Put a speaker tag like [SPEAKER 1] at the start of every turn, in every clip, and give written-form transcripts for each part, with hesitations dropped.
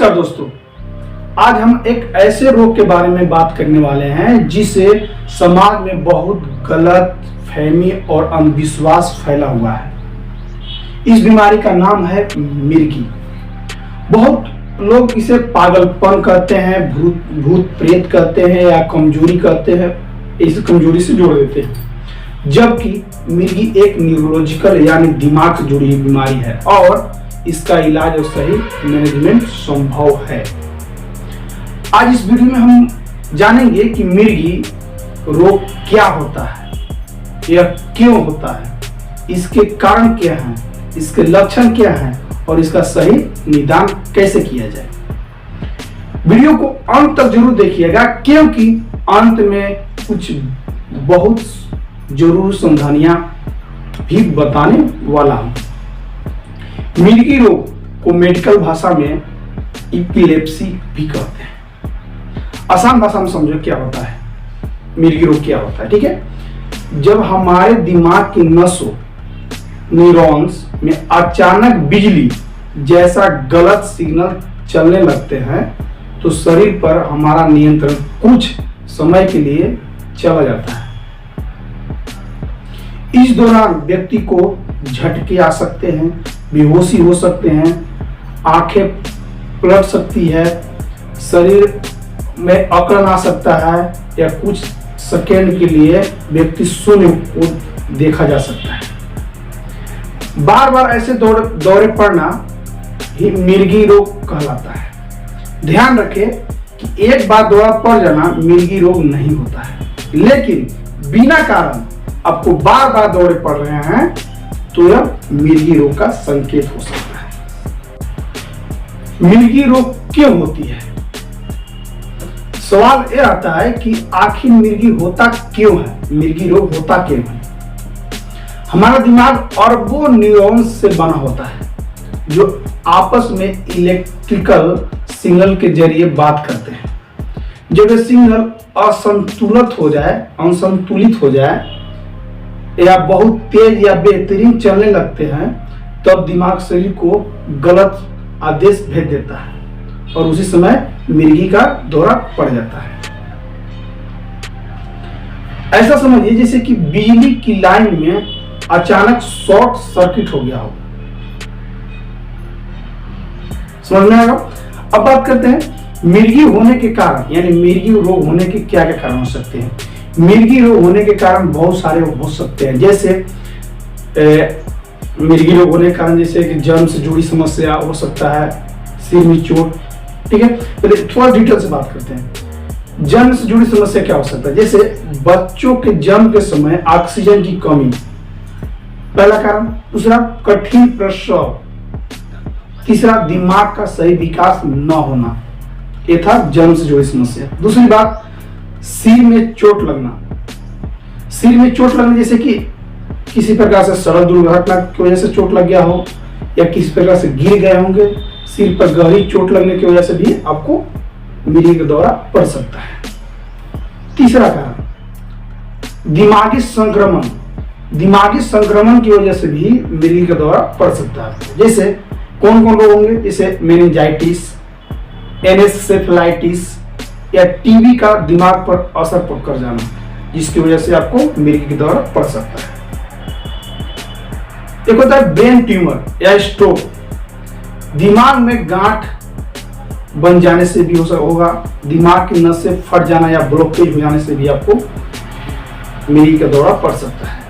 [SPEAKER 1] नमस्कार दोस्तों, आज हम एक ऐसे रोग के बारे में बात करने वाले हैं जिसे समाज में बहुत गलत फहमी और अंधविश्वास फैला हुआ है। इस बीमारी का नाम है मिर्गी। बहुत लोग इसे पागलपन कहते हैं, भूत प्रेत कहते हैं या कमजोरी कहते हैं, इस कमजोरी से जोड़ देते हैं। जबकि मिर्गी एक न्यूरोलॉजिकल यानी दिमाग से जुड़ी हुई बीमारी है और इसका इलाज और सही मैनेजमेंट संभव है। आज इस वीडियो में हम जानेंगे कि मिर्गी रोग क्या होता है, यह क्यों होता है, इसके कारण क्या हैं, इसके लक्षण क्या हैं और इसका सही निदान कैसे किया जाए। वीडियो को अंत तक जरूर देखिएगा क्योंकि अंत में कुछ बहुत जरूर सावधानियां भी बताने वाला हूं। मिर्गी रोग को मेडिकल भाषा में इपिलेप्सी भी कहते हैं। आसान भाषा में समझो क्या होता है, मिर्गी रोग क्या होता है। ठीक है, जब हमारे दिमाग की नसों न्यूरॉन्स में अचानक बिजली जैसा गलत सिग्नल चलने लगते हैं तो शरीर पर हमारा नियंत्रण कुछ समय के लिए चला जाता है। इस दौरान व्यक्ति को झटके आ सकते हैं, बेहोशी हो सकते हैं, आंखें पलट सकती है, शरीर में अकड़न आ सकता है या कुछ सेकेंड के लिए व्यक्ति शून्य को देखा जा सकता है। बार बार ऐसे दौरे पड़ना ही मिर्गी रोग कहलाता है। ध्यान रखें कि एक बार दौरा पड़ जाना मिर्गी रोग नहीं होता है, लेकिन बिना कारण आपको बार बार दौरे पड़ रहे हैं तो यह मिर्गी रोग का संकेत हो सकता है। मिर्गी रोग क्यों होती है? सवाल यह आता है कि आखिर मिर्गी होता क्यों है, मिर्गी रोग होता क्यों है। हमारा दिमाग अरबों न्यूरॉन्स से बना होता है जो आपस में इलेक्ट्रिकल सिग्नल के जरिए बात करते हैं। जब ये सिग्नल असंतुलित हो जाए या बहुत तेज या बेहतरीन चलने लगते हैं तब दिमाग शरीर को गलत आदेश भेज देता है और उसी समय मिर्गी का दौरा पड़ जाता है। ऐसा समझिए जैसे कि बिजली की लाइन में अचानक शॉर्ट सर्किट हो गया हो। समझ में आएगा? अब बात करते हैं मिर्गी होने के कारण, यानी मिर्गी रोग होने के क्या क्या कारण हो सकते हैं। मिर्गी रोग होने के कारण बहुत सारे हो सकते हैं, जैसे मिर्गी रोग होने के कारण जैसे कि जन्म से जुड़ी समस्या हो सकता है, सिर में चोट। ठीक है, पहले थोड़ा डिटेल से बात करते हैं। जन्म से जुड़ी समस्या क्या हो सकता है, जैसे बच्चों के जन्म के समय ऑक्सीजन की कमी, पहला कारण। दूसरा, कठिन प्रसव। तीसरा, दिमाग का सही विकास न होना, ये था जन्म से जुड़ी समस्या। दूसरी बात, सिर में चोट लगना। सिर में चोट लगना जैसे कि किसी प्रकार से सड़क दुर्घटना की वजह से चोट लग गया हो या किसी प्रकार से गिर गए होंगे, सिर पर गहरी चोट लगने की वजह से भी आपको मिर्गी का दौरा पड़ सकता है। तीसरा कारण, दिमागी संक्रमण। दिमागी संक्रमण की वजह से भी मिर्गी का दौरा पड़ सकता है। जैसे कौन कौन लोग होंगे, जैसे मेनिंजाइटिस, एनेसेफेलाइटिस या टीबी का दिमाग पर असर कर जाना, जिसकी वजह से आपको मिर्गी का दौरा पड़ सकता है। एक होता है ब्रेन ट्यूमर या स्ट्रोक। दिमाग में गांठ बन जाने से भी होगा, दिमाग की नस से फट जाना या ब्लॉकेज हो जाने से भी आपको मिर्गी का दौरा पड़ सकता है।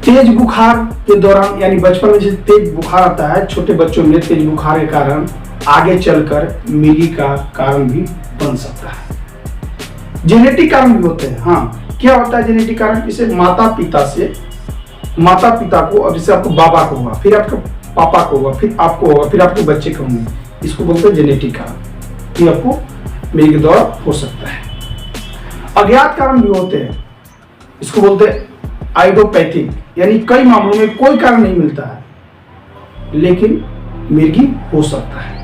[SPEAKER 1] तेज बुखार के दौरान, यानी बचपन में जैसे तेज बुखार आता है छोटे बच्चों में, तेज बुखार के कारण आगे चलकर मिर्गी का कारण भी बन सकता है। जेनेटिक कारण भी होते हैं। हाँ, क्या होता है जेनेटिक कारण, जैसे माता पिता को, अब जैसे आपको बाबा को होगा, फिर आपके पापा को होगा, फिर आपको होगा, फिर आपके बच्चे को होंगे, इसको बोलते हैं जेनेटिक कारण। ये आपको मिर्गी दौरा हो सकता है। अज्ञात कारण भी होते हैं, इसको बोलते हैं आइडियोपैथिक, यानी कई मामलों में कोई कारण नहीं मिलता है लेकिन मिर्गी हो सकता है।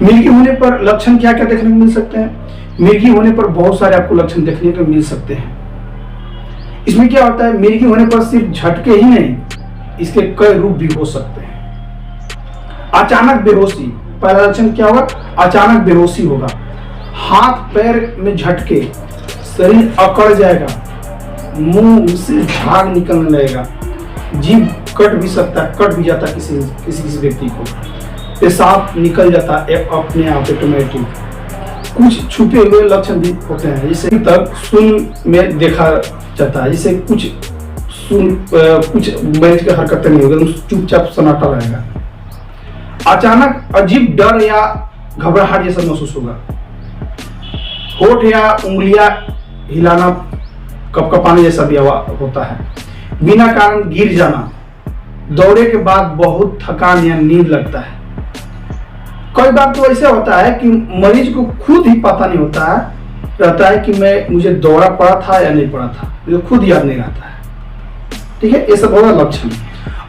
[SPEAKER 1] मिर्गी होने पर लक्षण क्या क्या देखने को मिल सकते हैं? मिर्गी होने पर बहुत सारे आपको लक्षण देखने को मिल सकते हैं। इसमें क्या होता है, मिर्गी होने पर सिर्फ झटके ही नहीं, इसके कई रूप भी हो सकते हैं। अचानक बेहोशी, पहला लक्षण क्या होगा? अचानक बेहोशी होगा, हाथ पैर में झटके, शरीर अकड़ जाएगा, मुंह से झाग निकलने लगेगा, जीभ कट भी सकता है, कट भी जाता है किसी व्यक्ति को, पेशाब निकल जाता है अपने आप ऑटोमेटिक। कुछ छुपे हुए लक्षण भी होते हैं, जिसे तक सुन में देखा जाता है, जिसे कुछ मरीज की हरकतें नहीं होगी, चुपचाप सन्नाटा रहेगा। अचानक अजीब डर या घबराहट जैसा महसूस होगा, होठ या उंगलियां हिलाना, कपकपाने जैसा भी होता है, बिना कारण गिर जाना, दौरे के बाद बहुत थकान या नींद लगता है। कई बार तो ऐसा होता है कि मरीज को खुद ही पता नहीं होता है, रहता है कि मुझे दौरा पड़ा था या नहीं पड़ा था, मुझे खुद याद नहीं रहता है। ठीक है, ये सब होगा लक्षण।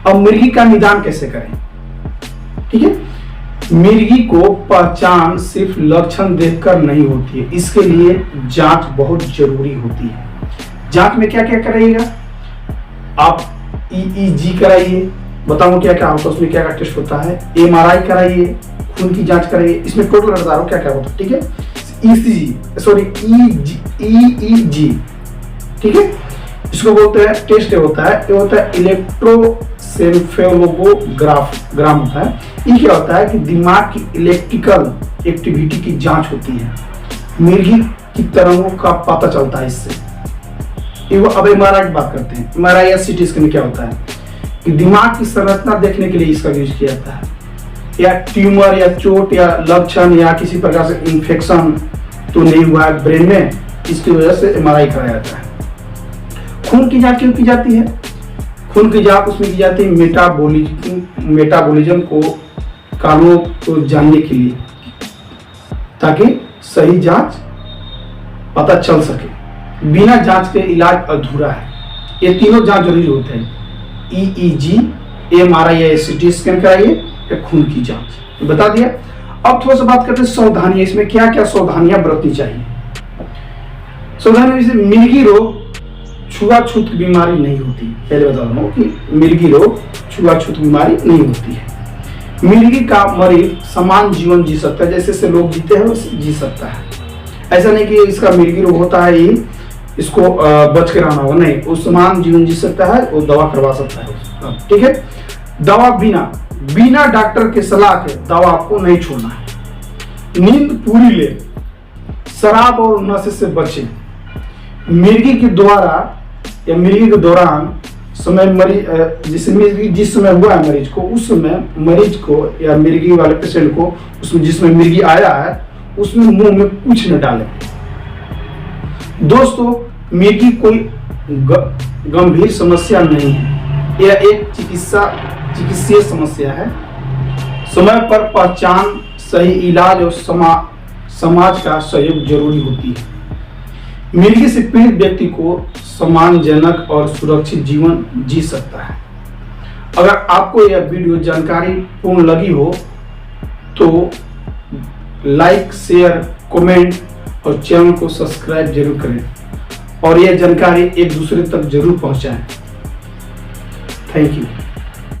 [SPEAKER 1] अब मिर्गी का निदान कैसे करें? ठीक है, मिर्गी को पहचान सिर्फ लक्षण देखकर नहीं होती है, इसके लिए जांच बहुत जरूरी होती है। जांच में क्या क्या कराइएगा? आप EEG कराइए, बताऊं क्या क्या होता है उसमें, क्या क्या टेस्ट होता है। MRI कराइए, खून की जांच कराइए, इसमें टोटल बता रहा हूं क्या क्या होता है। ठीक है, EEG, ठीक है, इसको बोलते हैं टेस्ट होता है, ये होता है इलेक्ट्रोसेफेलोग्राम होता है। ये क्या होता है कि दिमाग की इलेक्ट्रिकल एक्टिविटी की जांच होती है, मिर्गी की तरंगों का पता चलता है इससे। अब MRI की बात करते हैं। MRI या CT स्कैन में क्या होता है कि दिमाग की संरचना देखने के लिए इसका यूज किया जाता है, या ट्यूमर या चोट या लक्षण या किसी प्रकार से इंफेक्शन तो नहीं हुआ है ब्रेन में, इसकी वजह से MRI कराया जाता है। खून की जांच क्यों की जाती है? खून की जांच उसमें की जाती है मेटाबॉलिज्म को कारणों को जानने के लिए, ताकि सही जांच पता चल सके। बिना जांच के इलाज अधूरा है। ये तीनों जांच जरूरी होते हैं, EEG, MRI या CT स्कैन कराइए या खून की जांच, बता दिया। अब थोड़ा सा बात करते हैं सावधानियां, इसमें क्या क्या सावधानियां बरतनी चाहिए। सावधानी जैसे मिर्गी रोग छुआछूत बीमारी नहीं होती, पहले बता रहा हूँ कि मिर्गी रोग छुआछूत बीमारी नहीं होती है। मिर्गी का मरीज समान जीवन जी सकता है, जैसे लोग जीते हैं वैसे जी सकता है। ऐसा नहीं कि इसका मिर्गी रोग होता है ये इसको बच के रहना होगा, नहीं, वो समान जीवन जी सकता है, वो दवा करवा सकता है। ठीक है, दवा बिना डॉक्टर के सलाह के दवा आपको नहीं छोड़ना है। नींद पूरी ले, शराब और नशे से बचें। मिर्गी के द्वारा या मिर्गी के दौरान समय जिस समय हुआ है मरीज को, उस समय मरीज को या मिर्गी वाले पेशेंट को उसमें जिसमें मिर्गी आया है उसमें मुंह में कुछ न डालें। दोस्तों, मिर्गी कोई गंभीर समस्या नहीं है, यह एक चिकित्सीय समस्या है। समय पर पहचान, सही इलाज और समाज का सहयोग जरूरी होती है। मिर्गी से पीड़ित व्यक्ति को सम्मानजनक और सुरक्षित जीवन जी सकता है। अगर आपको यह वीडियो जानकारी पूर्ण लगी हो तो लाइक, शेयर, कमेंट और चैनल को सब्सक्राइब जरूर करें और यह जानकारी एक दूसरे तक जरूर पहुंचाएं। Thank you.